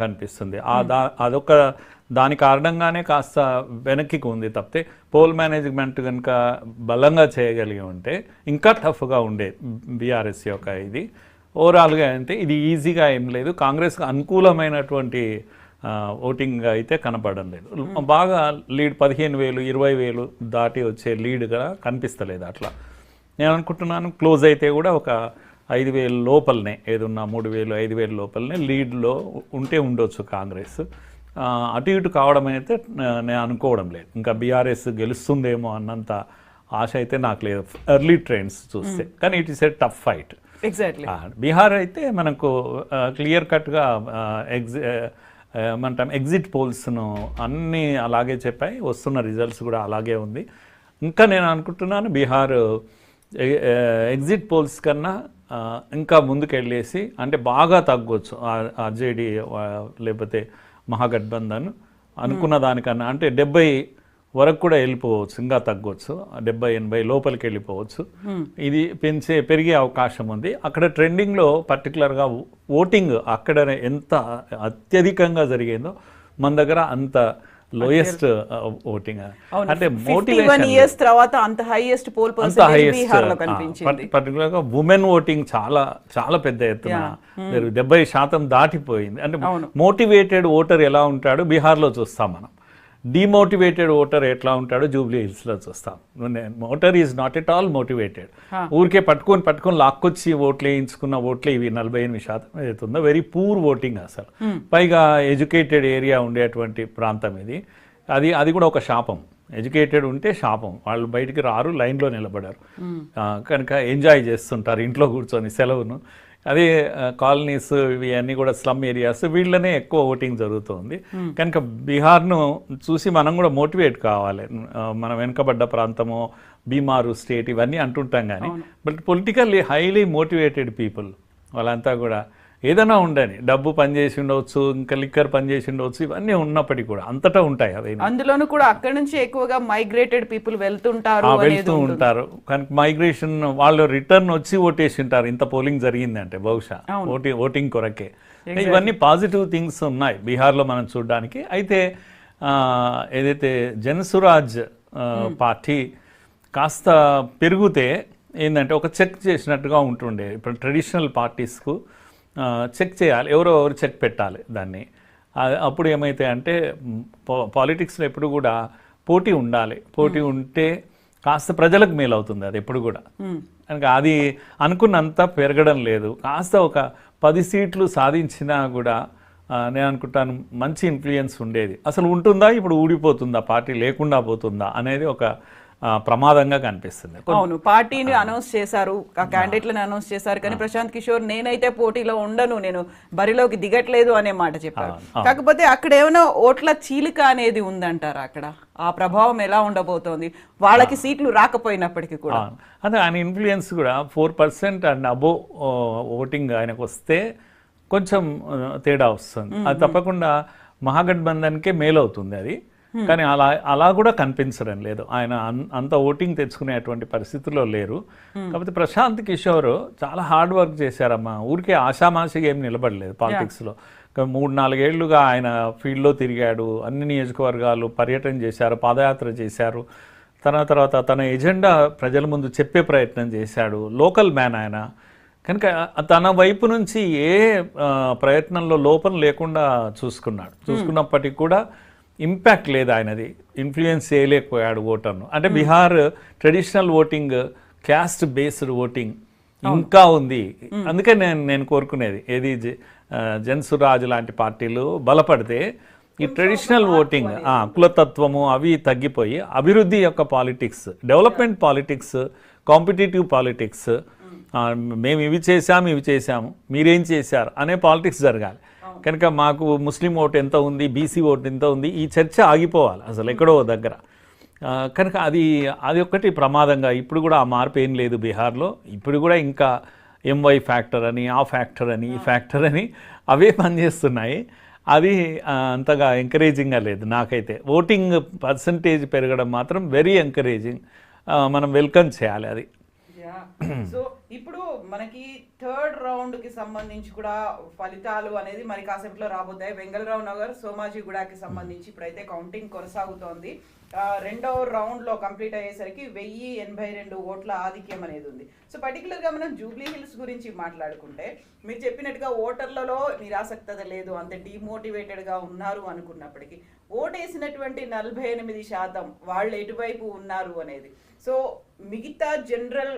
కనిపిస్తుంది. అదొక దాని కారణంగానే కాస్త వెనక్కి ఉంది తప్పితే పోల్ మేనేజ్మెంట్ కనుక బలంగా చేయగలిగి ఉంటే ఇంకా టఫ్గా ఉండే బీఆర్ఎస్ యొక్క ఇది. ఓవరాల్గా అంటే ఇది ఈజీగా ఏం లేదు, కాంగ్రెస్కి అనుకూలమైనటువంటి ఓటింగ్ అయితే కనపడడం లేదు. బాగా లీడ్ 15,000 20,000 దాటి వచ్చే లీడ్గా కనిపిస్తలేదు. అట్లా నేను అనుకుంటున్నాను క్లోజ్ అయితే కూడా ఒక 5,000 లోపలనే, ఏదున్నా 3,000 5,000 లోపలనే లీడ్లో ఉంటే ఉండొచ్చు కాంగ్రెస్. అటు ఇటు కావడం అయితే నేను అనుకోవడం లేదు. ఇంకా బీఆర్ఎస్ గెలుస్తుందేమో అన్నంత ఆశ అయితే నాకు లేదు ఎర్లీ ట్రెండ్స్ చూస్తే. కానీ it is a tough fight. Exactly Bihar అయితే మనకు క్లియర్ కట్గా ఏమంటాం ఎగ్జిట్ పోల్స్ను అన్నీ అలాగే చెప్పాయి, వస్తున్న రిజల్ట్స్ కూడా అలాగే ఉంది. ఇంకా నేను అనుకుంటున్నాను బీహార్ ఎగ్జిట్ పోల్స్ కన్నా ఇంకా ముందుకెళ్ళేసి అంటే బాగా తగ్గొచ్చు ఆర్జేడీ లేకపోతే మహాగఠబంధన్ అనుకున్న దానికన్నా. అంటే 70 వరకు కూడా వెళ్ళిపోవచ్చు, ఇంకా తగ్గొచ్చు, 70-80 లోపలికి వెళ్ళిపోవచ్చు. ఇది పెరిగే అవకాశం ఉంది. అక్కడ ట్రెండింగ్లో పర్టికులర్గా ఓటింగ్ అక్కడ ఎంత అత్యధికంగా జరిగిందో మన దగ్గర అంత లోయెస్ట్ ఓటింగ్. అంటే మోటివేషన్ తర్వాత అంత హైయెస్ట్ పోల్ పర్టికులర్గా ఉమెన్ ఓటింగ్ చాలా చాలా పెద్ద ఎత్తున 70% దాటిపోయింది. అంటే మోటివేటెడ్ ఓటర్ ఎలా ఉంటాడో బీహార్లో చూస్తాం మనం, డిమోటివేటెడ్ ఓటర్ ఎట్లా ఉంటాడో జూబ్లీ హిల్స్లో చూస్తాం. Voter is not at all motivated. ఊరికే పట్టుకొని లాక్కొచ్చి ఓట్లు వేయించుకున్న ఓట్లే ఇవి 48% అవుతుందో. వెరీ పూర్ ఓటింగ్ అసలు. పైగా ఎడ్యుకేటెడ్ ఏరియా ఉండేటువంటి ప్రాంతం ఇది. అది కూడా ఒక శాపం. ఎడ్యుకేటెడ్ ఉంటే శాపం, వాళ్ళు బయటికి రారు, లైన్లో నిలబడారు, కనుక ఎంజాయ్ చేస్తుంటారు ఇంట్లో కూర్చొని సెలవును. అదే కాలనీస్ ఇవి అన్నీ కూడా స్లమ్ ఏరియాస్, వీళ్ళనే ఎక్కువ ఓటింగ్ జరుగుతుంది. కనుక బీహార్ను చూసి మనం కూడా మోటివేట్ కావాలి. మనం వెనుకబడ్డ ప్రాంతము, బీమారు స్టేట్ ఇవన్నీ అంటుంటాం కానీ but politically highly motivated people వాళ్ళంతా కూడా ఏదైనా ఉండని, డబ్బు పనిచేసి ఉండవచ్చు, ఇంకా లిక్కర్ పనిచేసి ఉండవచ్చు, ఇవన్నీ ఉన్నప్పటికీ కూడా అంతటా ఉంటాయి. అవి అందులోనూ కూడా అక్కడ నుంచి ఎక్కువగా మైగ్రేటెడ్ పీపుల్ వెళ్తూ ఉంటారు. కనుక మైగ్రేషన్ వాళ్ళు రిటర్న్ వచ్చి ఓటేసి ఉంటారు. ఇంత పోలింగ్ జరిగిందంటే బహుశా ఓటింగ్ కొరకే. ఇవన్నీ పాజిటివ్ థింగ్స్ ఉన్నాయి బీహార్లో మనం చూడడానికి. అయితే ఏదైతే జనసురాజ్ పార్టీ కాస్త పెరిగితే ఏంటంటే ఒక చెక్ చేసినట్టుగా ఉంటుండే. ఇప్పుడు ట్రెడిషనల్ పార్టీస్కు చెక్ చేయాలి, ఎవరు చెక్ పెట్టాలి దాన్ని. అప్పుడు ఏమైతే అంటే పాలిటిక్స్లో ఎప్పుడు కూడా పోటీ ఉండాలి. పోటీ ఉంటే కాస్త ప్రజలకు మేలు అవుతుంది అది ఎప్పుడు కూడా. కనుక అది అనుకున్నంత పెరగడం లేదు. కాస్త ఒక 10 సీట్లు సాధించినా కూడా నేను అనుకుంటాను మంచి ఇన్ఫ్లుయెన్స్ ఉండేది. అసలు ఉంటుందా, ఇప్పుడు ఊడిపోతుందా, పార్టీ లేకుండా పోతుందా అనేది ఒక ప్రమాదంగా కనిపిస్తుంది. అవును, పార్టీని అనౌన్స్ చేశారు, ఆ క్యాండిడేట్లను అనౌన్స్ చేశారు, కానీ ప్రశాంత్ కిషోర్ నేనైతే పోటీలో ఉండను, నేను బరిలోకి దిగట్లేదు అనే మాట చెప్పారు. కాకపోతే అక్కడ ఏమైనా ఓట్ల చీలిక అనేది ఉందంటారా? అక్కడ ఆ ప్రభావం ఎలా ఉండబోతోంది వాళ్ళకి సీట్లు రాకపోయినప్పటికీ కూడా? అదే ఆయన ఇన్ఫ్లుయెన్స్ కూడా 4% అండ్ అబోవ్ ఓటింగ్ ఆయనకు వస్తే కొంచెం తేడా వస్తుంది. అది తప్పకుండా మహాగఠబంధన్కే మేలు అవుతుంది అది. కానీ అలా కూడా కనిపించడం లేదు. ఆయన అంత ఓటింగ్ తెచ్చుకునేటువంటి పరిస్థితుల్లో లేరు. కాకపోతే ప్రశాంత్ కిషోర్ చాలా హార్డ్ వర్క్ చేశారమ్మా. ఊరికే ఆషామాషిగా ఏం నిలబడలేదు పాలిటిక్స్లో. 3-4 ఏళ్లుగా ఆయన ఫీల్డ్లో తిరిగాడు, అన్ని నియోజకవర్గాలు పర్యటన చేశారు, పాదయాత్ర చేశారు. తర్వాత తన ఎజెండా ప్రజల ముందు చెప్పే ప్రయత్నం చేశాడు. లోకల్ మ్యాన్ ఆయన. కనుక తన వైపు నుంచి ఏ ప్రయత్నంలో లోపం లేకుండా చూసుకున్నప్పటికీ కూడా ఇంపాక్ట్ లేదు ఆయనది. ఇన్ఫ్లుయెన్స్ చేయలేకపోయాడు ఓటర్ను. అంటే Bihar traditional voting, caste based voting ఇంకా ఉంది. అందుకే నేను కోరుకునేది ఏది జన్సురాజ్ లాంటి పార్టీలు బలపడితే ఈ ట్రెడిషనల్ ఓటింగ్, కులతత్వము అవి తగ్గిపోయి అభివృద్ధి యొక్క politics, development politics, competitive politics, మేము ఇవి చేశాము మీరేం చేశారు అనే పాలిటిక్స్ జరగాలి. కనుక మాకు ముస్లిం ఓటు ఎంత ఉంది, బీసీ ఓటు ఎంత ఉంది, ఈ చర్చ ఆగిపోవాలి అసలు ఎక్కడో దగ్గర. కనుక అది ఒక్కటి ప్రమాదంగా. ఇప్పుడు కూడా ఆ మార్పు ఏం లేదు బీహార్లో. ఇప్పుడు కూడా ఇంకా ఎంవై ఫ్యాక్టర్ అని, ఆ ఫ్యాక్టర్ అని, ఈ ఫ్యాక్టర్ అని అవే పనిచేస్తున్నాయి. అది అంతగా ఎంకరేజింగ్గా లేదు నాకైతే. ఓటింగ్ పర్సంటేజ్ పెరగడం మాత్రం వెరీ ఎంకరేజింగ్, మనం వెల్కమ్ చేయాలి అది. సో ఇప్పుడు మనకి థర్డ్ రౌండ్ కి సంబంధించి కూడా ఫలితాలు అనేది మరి కాసేపులో రాబోతాయి. వెంగళరావు నగర్, సోమాజిగూడకి సంబంధించి ఇప్పుడైతే కౌంటింగ్ కొనసాగుతోంది. రెండవ రౌండ్ లో కంప్లీట్ అయ్యేసరికి 1082 ఓట్ల ఆధిక్యం అనేది ఉంది. సో పర్టికులర్ గా మనం జూబ్లీ హిల్స్ గురించి మాట్లాడుకుంటే మీరు చెప్పినట్టుగా ఓటర్లలో నిరాసక్తత లేదు, అంత డిమోటివేటెడ్ గా ఉన్నారు అనుకున్నప్పటికీ ఓటేసినటువంటి 48% వాళ్ళు ఎటువైపు ఉన్నారు అనేది. సో మిగతా జనరల్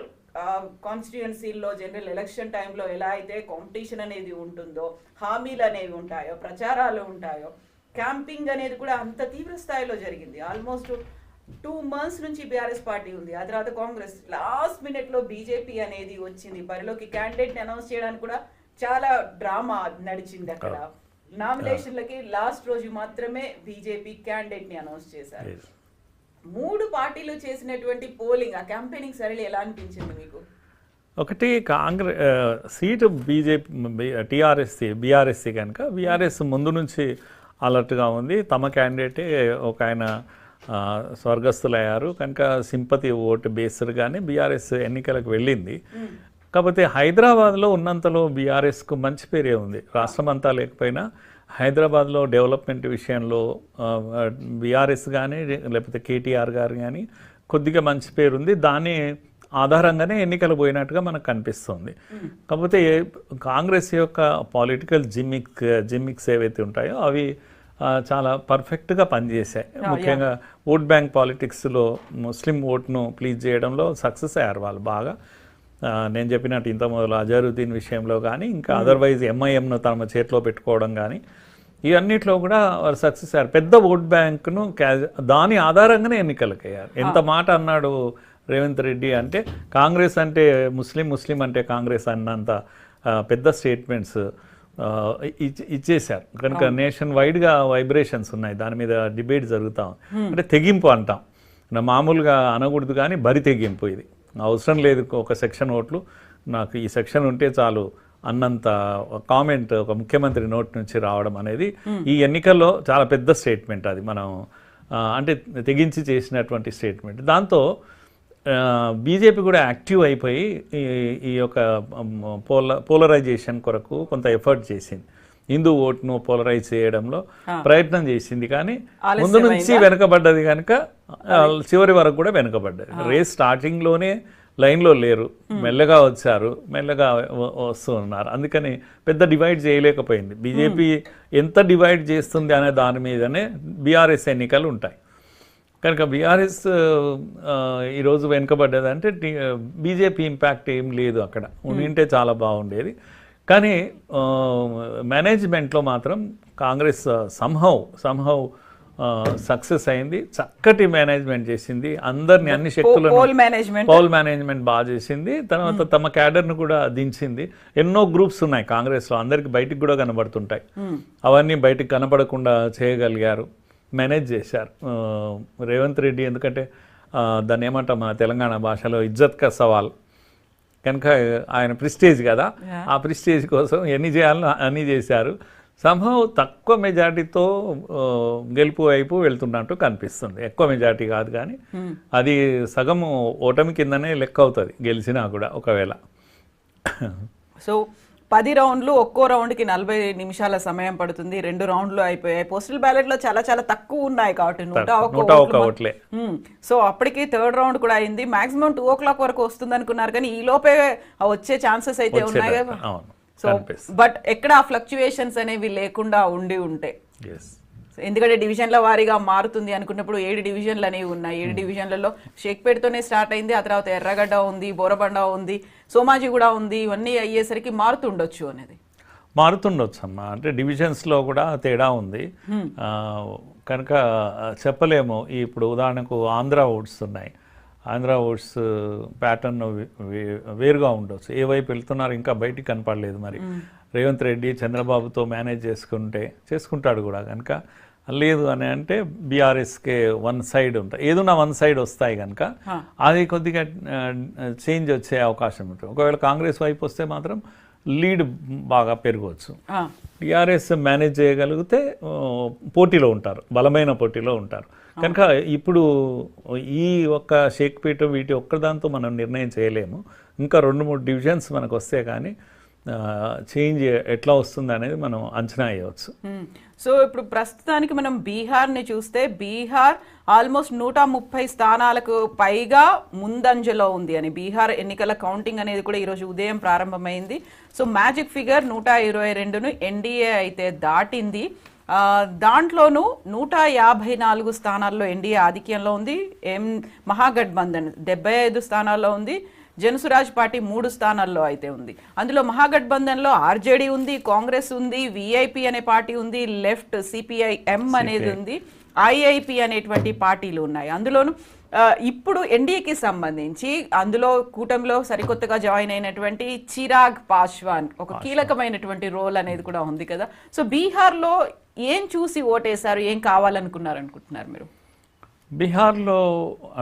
కాన్స్టిట్యుయెన్సీల్లో జనరల్ ఎలక్షన్ టైంలో ఎలా అయితే కాంపిటీషన్ అనేది ఉంటుందో, హామీలు అనేవి ఉంటాయో, ప్రచారాలు ఉంటాయో, క్యాంపింగ్ అనేది కూడా అంత తీవ్ర స్థాయిలో జరిగింది. ఆల్మోస్ట్ 2 months నుంచి బీఆర్ఎస్ పార్టీ ఉంది. ఆ తర్వాత కాంగ్రెస్ లాస్ట్ మినిట్ లో బీజేపీ అనేది వచ్చింది. బరిలోకి క్యాండిడేట్ ని అనౌన్స్ చేయడానికి కూడా చాలా డ్రామా నడిచింది. అక్కడ నామినేషన్లకి లాస్ట్ రోజు మాత్రమే బీజేపీ క్యాండిడేట్ ని అనౌన్స్ చేశారు. 3 పార్టీలు చేసినటువంటి పోలింగ్, ఆ క్యాంపెయినింగ్ సరళి ఎలా అనిపించింది మీకు? ఒకటి కాంగ్రెస్ సీటు బీజేపీ బీఆర్ఎస్సీ కనుక బీఆర్ఎస్ ముందు నుంచి అలర్ట్గా ఉంది. తమ క్యాండిడేటే ఒక ఆయన స్వర్గస్థులయ్యారు కనుక సింపతి ఓటు బేస్డ్గానే బీఆర్ఎస్ ఎన్నికలకు వెళ్ళింది. కాకపోతే హైదరాబాద్లో ఉన్నంతలో బీఆర్ఎస్కు మంచి పేరే ఉంది. రాష్ట్రం అంతా లేకపోయినా హైదరాబాద్లో డెవలప్మెంట్ విషయంలో బీఆర్ఎస్ కానీ లేకపోతే కేటీఆర్ గారు కానీ కొద్దిగా మంచి పేరు ఉంది. దాని ఆధారంగానే పోయినట్టుగా మనకు కనిపిస్తుంది. కాకపోతే కాంగ్రెస్ యొక్క పొలిటికల్ జిమ్మిక్స్ ఏవైతే ఉంటాయో అవి చాలా పర్ఫెక్ట్గా పనిచేశాయి. ముఖ్యంగా ఓట్ బ్యాంక్ పాలిటిక్స్లో ముస్లిం ఓట్ను ప్లీజ్ చేయడంలో సక్సెస్ అయ్యారు వాళ్ళు బాగా. నేను చెప్పినట్టు ఇంత మొదలు అజరుద్దీన్ విషయంలో కానీ ఇంకా అదర్వైజ్ ఎంఐఎంను తమ చేతిలో పెట్టుకోవడం కానీ ఇవన్నిట్లో కూడా వారు సక్సెస్ అయ్యారు. పెద్ద ఓట్ బ్యాంకును దాని ఆధారంగానే ఎన్నికలకు అయ్యారు. ఎంత మాట అన్నాడు రేవంత్ రెడ్డి అంటే కాంగ్రెస్ అంటే ముస్లిం అంటే కాంగ్రెస్ అన్నంత పెద్ద స్టేట్మెంట్స్ ఇచ్చేశారు కనుక నేషన్ వైడ్గా వైబ్రేషన్స్ ఉన్నాయి. దాని మీద డిబేట్ జరుగుతాం. అంటే తెగింపు అంటాం, మామూలుగా అనకూడదు కానీ బరి తెగింపు. ఇది అవసరం లేదు ఒక సెక్షన్ ఓట్లు, నాకు ఈ సెక్షన్ ఉంటే చాలు అన్నంత కామెంట్ ఒక ముఖ్యమంత్రి నోటి నుంచి రావడం అనేది ఈ ఎన్నికల్లో చాలా పెద్ద స్టేట్మెంట్. అది మనం అంటే తెగించి చేసినటువంటి స్టేట్మెంట్. దాంతో బీజేపీ కూడా యాక్టివ్ అయిపోయి ఈ యొక్క పోలరైజేషన్ కొరకు కొంత ఎఫర్ట్ చేసింది. హిందూ ఓట్ను పోలరైజ్ చేయడంలో ప్రయత్నం చేసింది కానీ ముందు నుంచి వెనుకబడ్డది కనుక చివరి వరకు కూడా వెనుకబడ్డది. రేస్ స్టార్టింగ్లోనే లైన్లో లేరు, మెల్లగా వచ్చారు, మెల్లగా వస్తూ ఉన్నారు. అందుకని పెద్ద డివైడ్ చేయలేకపోయింది. బీజేపీ ఎంత డివైడ్ చేస్తుంది అనే దాని మీదనే బీఆర్ఎస్ ఎన్నికలు ఉంటాయి కనుక బీఆర్ఎస్ ఈరోజు వెనుకబడ్డదంటే బీజేపీ ఇంపాక్ట్ ఏం లేదు. అక్కడ ఉండింటే చాలా బాగుండేది. కానీ మేనేజ్మెంట్లో మాత్రం కాంగ్రెస్ సంహౌ సక్సెస్ అయింది. చక్కటి మేనేజ్మెంట్ చేసింది. అందరిని అన్ని శక్తులను పోల్ మేనేజ్మెంట్ బాగా చేసింది. తర్వాత తమ క్యాడర్ను కూడా దించింది. ఎన్నో గ్రూప్స్ ఉన్నాయి కాంగ్రెస్లో, అందరికి బయటికి కూడా కనబడుతుంటాయి. అవన్నీ బయటికి కనబడకుండా చేయగలిగారు, మేనేజ్ చేశారు రేవంత్ రెడ్డి. ఎందుకంటే దాన్ని ఏమంటాం మన తెలంగాణ భాషలో ఇజ్జత్ కా సవాల్ కనుక ఆయన ప్రిస్టేజ్ కదా, ఆ ప్రిస్టేజ్ కోసం ఎన్ని చేయాలో అన్నీ చేశారు. సంభవం తక్కువ మెజార్టీతో గెలుపు వైపు వెళ్తున్నట్టు కనిపిస్తుంది. ఎక్కువ మెజార్టీ కాదు కానీ అది సగం ఓటమి కిందనే లెక్క అవుతుంది గెలిచినా కూడా ఒకవేళ. సో 10 రౌండ్లు, ఒక్కో రౌండ్కి 40 నిమిషాల సమయం పడుతుంది. 2 రౌండ్లు అయిపోయాయి. పోస్టల్ బ్యాలెట్ లో చాలా చాలా తక్కువ ఉన్నాయి కాబట్టి 101 ఓట్లే. సో అప్పటికి థర్డ్ రౌండ్ కూడా అయింది. మాక్సిమం 2 o'clock వరకు వస్తుంది అనుకున్నారు కానీ ఈ లోపే వచ్చే ఛాన్సెస్ అయితే ఉన్నాయి కదా. సో బట్ ఎక్కడ ఆ ఫ్లక్చుయేషన్స్ అనేవి లేకుండా ఉంటే, ఎందుకంటే డివిజన్ల వారీగా మారుతుంది అనుకున్నప్పుడు 7 డివిజన్లు అనేవి ఉన్నాయి. 7 డివిజన్లలో షేక్పేట్తోనే స్టార్ట్ అయింది. ఆ తర్వాత ఎర్రగడ్డ ఉంది, బోరబండ ఉంది, సోమాజిగూడ ఉంది. ఇవన్నీ అయ్యేసరికి మారుతుండొచ్చు అనేది. మారుతుండొచ్చు అమ్మా, అంటే డివిజన్స్లో కూడా తేడా ఉంది కనుక చెప్పలేము. ఇప్పుడు ఉదాహరణకు ఆంధ్ర ఓట్స్ ఉన్నాయి. ఆంధ్ర ఓట్స్ ప్యాటర్న్ వేరుగా ఉండొచ్చు. ఏ వైపు వెళ్తున్నారు ఇంకా బయటికి కనపడలేదు. మరి రేవంత్ రెడ్డి చంద్రబాబుతో మేనేజ్ చేసుకుంటాడు కూడా కనుక లేదు అని అంటే బీఆర్ఎస్కే వన్ సైడ్ ఉంటాయి. ఏదన్నా వన్ సైడ్ వస్తాయి కనుక అది కొద్దిగా చేంజ్ వచ్చే అవకాశం ఉంటుంది. ఒకవేళ కాంగ్రెస్ వైపు వస్తే మాత్రం లీడ్ బాగా పెరగవచ్చు. టీఆర్ఎస్ మేనేజ్ చేయగలిగితే పోటీలో ఉంటారు, బలమైన పోటీలో ఉంటారు కనుక ఇప్పుడు ఈ ఒక్క షేక్పేట వీటి ఒక్కదాంతో మనం నిర్ణయం చేయలేము. ఇంకా 2-3 డివిజన్స్ మనకు వస్తే కానీ చేంజ్ ఎట్లా వస్తుంది అనేది మనం అంచనా వేయవచ్చు. సో ఇప్పుడు ప్రస్తుతానికి మనం బీహార్ని చూస్తే బీహార్ ఆల్మోస్ట్ 130 స్థానాలకు పైగా ముందంజలో ఉంది అని. బీహార్ ఎన్నికల కౌంటింగ్ అనేది కూడా ఈరోజు ఉదయం ప్రారంభమైంది. సో మ్యాజిక్ ఫిగర్ 122ను ఎన్డీఏ అయితే దాటింది. దాంట్లోనూ 154 స్థానాల్లో ఎన్డీఏ ఆధిక్యంలో ఉంది. మహాగఠబంధన్ 75 స్థానాల్లో ఉంది. జనసురాజ్ పార్టీ 3 స్థానాల్లో అయితే ఉంది. అందులో మహాగఠబంధన్లో ఆర్జేడీ ఉంది, కాంగ్రెస్ ఉంది, విఐపి అనే పార్టీ ఉంది, లెఫ్ట్ సిపిఐఎం అనేది ఉంది, ఐఐపి అనేటువంటి పార్టీలు ఉన్నాయి. అందులోనూ ఇప్పుడు ఎన్డీఏకి సంబంధించి అందులో కూటమిలో సరికొత్తగా జాయిన్ అయినటువంటి చిరాగ్ పాస్వాన్ ఒక కీలకమైనటువంటి రోల్ అనేది కూడా ఉంది కదా. సో బీహార్లో ఏం చూసి ఓటేశారు, ఏం కావాలనుకున్నారు అనుకుంటున్నారు మీరు? బీహార్లో